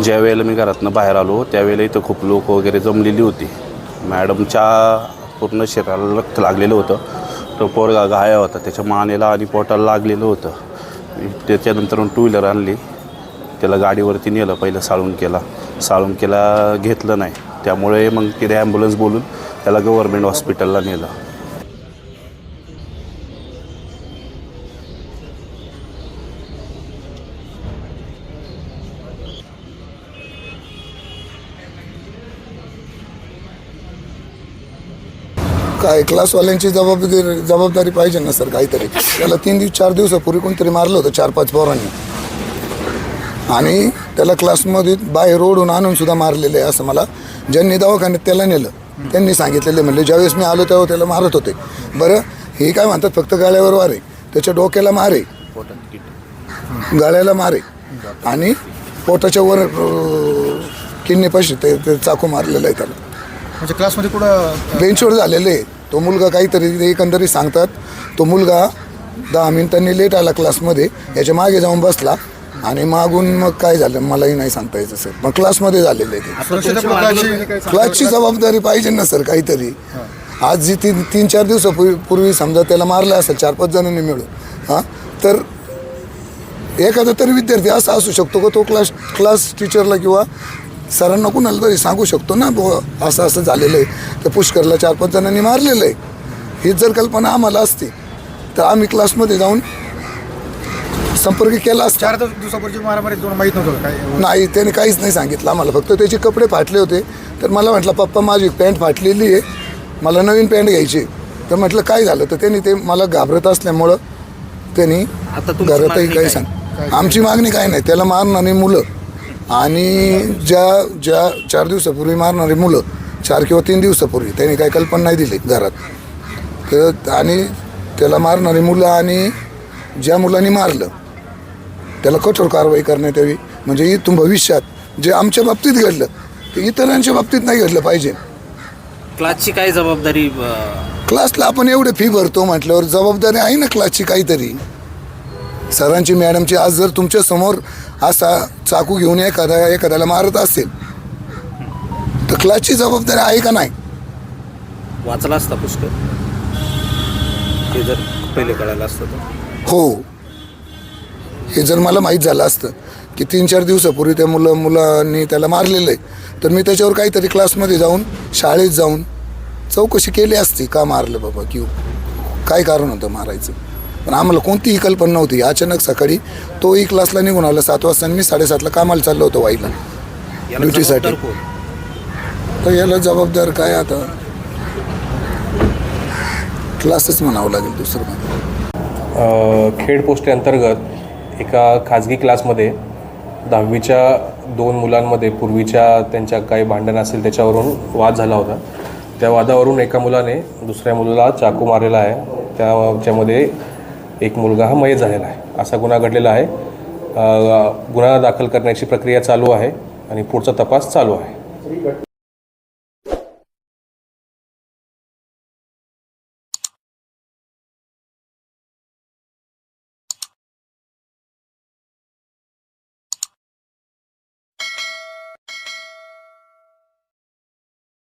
ज्या वेळेला मी घरातनं बाहेर आलो त्यावेळेला इथं खूप लोक वगैरे जमलेली होती. मॅडमच्या पूर्ण शरीराला रक्त लागलेलं होतं. तो पोरगा घाया होता, त्याच्या मानेला आणि पोटाला लागलेलं होतं. त्याच्यानंतर टू व्हीलर आणली, त्याला गाडीवरती नेलं. पहिलं साळुंकेला घेतलं नाही, त्यामुळे मग तिथे ॲम्ब्युलन्स बोलून त्याला गव्हर्मेंट हॉस्पिटलला नेलं. काय क्लासवाल्यांची जबाबदारी पाहिजे ना सर. काहीतरी त्याला 4 दिवसापूर्वी कोणतरी मारलं होतं 4-5 पोरांनी, आणि त्याला क्लासमध्ये बाहेर ओढून आणून सुद्धा मारलेलं आहे असं मला ज्यांनी दवाखान्यात त्याला नेलं त्यांनी सांगितलेलं. म्हणले ज्यावेळेस मी आलो तेव्हा त्याला मारत होते. बरं, हे काय म्हणतात फक्त गाळ्यावर मारे, त्याच्या डोक्याला मारे, गाळ्याला मारे आणि पोटाच्या वर किडनीपाशी ते चाकू मारलेलं आहे त्याला. म्हणजे क्लासमध्ये कुठं बेंचवर झालेलं आहे. तो मुलगा काहीतरी एकंदरीत सांगतात, तो मुलगा 10 मिनिटांनी लेट आला क्लासमध्ये, याच्या मागे जाऊन बसला आणि मागून मग काय झालं मलाही नाही सांगता यायचं सर. मग क्लासमध्ये झालेलं आहे. क्लासची जबाबदारी पाहिजे ना सर काहीतरी. आज जी 3-4 दिवसापूर्वी समजा त्याला मारलं असेल 4-5 जणांनी मिळून, हां, तर एखादा तरी विद्यार्थी असा असू शकतो का तो क्लास टीचरला किंवा सरांना कुणाला तरी सांगू शकतो ना, असं असं झालेलं आहे. तर पुष्करला 4-5 जणांनी मारलेलं आहे. हीच जर कल्पना आम्हाला असती तर आम्ही क्लासमध्ये जाऊन संपर्क केला असता. 4 दिवसापूर्वी मारामारी दोन माहीत नव्हतं काय? नाही, त्याने काहीच नाही सांगितलं आम्हाला. फक्त त्याचे कपडे फाटले होते. तर मला म्हटलं पप्पा माझी पॅन्ट फाटलेली आहे, मला नवीन पॅन्ट घ्यायची. तर म्हटलं काय झालं, तर त्यांनी ते मला घाबरत असल्यामुळं त्यांनी घरातही काही सांग. आमची मागणी काय नाही, त्याला मारणारी मुलं आणि ज्या 4 दिवसापूर्वी मारणारी मुलं 4 किंवा 3 दिवसापूर्वी त्यांनी काही कल्पना नाही दिली घरात. तर आणि त्याला मारणारी मुलं आणि ज्या मुलांनी मारलं त्याला कठोर कारवाई करण्यात यावी. म्हणजे इथून भविष्यात जे आमच्या बाबतीत घडलं ते इतरांच्या बाबतीत नाही घडलं पाहिजे. क्लासची काय जबाबदारी? क्लासला आपण एवढे फी भरतो म्हटल्यावर जबाबदारी आहे ना क्लासची काहीतरी. सरांची मॅडमची. आज जर तुमच्या समोर असा चाकू घेऊन एखाद्याला मारत असेल तर क्लासची जबाबदारी आहे का नाही? वाचला असता पुष्कळ हे जर पहिले कळायला असतं तर. हो, हे जर मला माहीत झालं असतं की 3-4 दिवसापूर्वी त्या मुलांनी त्याला मारलेलं आहे तर मी त्याच्यावर काहीतरी क्लासमध्ये जाऊन शाळेत जाऊन चौकशी केली असती. का मारलं बाबा, किंवा काय कारण होतं मारायचं. पण आम्हाला कोणतीही कल्पना नव्हती. अचानक सकाळी तोही क्लासला निघून आला 7 वाजता आणि मी 7:30ला कामाला चाललो होतो वाईला ड्युटीसाठी. तर याला जबाबदार काय आता क्लासच म्हणावं लागेल दुसरं काय. खेड पोस्टे अंतर्गत एका खाजगी क्लासमध्ये 10वीच्या 2 मुलांमध्ये पूर्वीच्या त्यांच्या काही भांडण असेल त्याच्यावरून वाद झाला होता. त्या वादावरून एका मुलाने दुसऱ्या मुलाला चाकू मारलेला आहे. त्याच्यामध्ये एक मुलगा हा मयत झालेला आहे. असा गुन्हा घडलेला आहे. गुन्हा दाखल करण्याची प्रक्रिया चालू आहे आणि पुढचा तपास चालू आहे.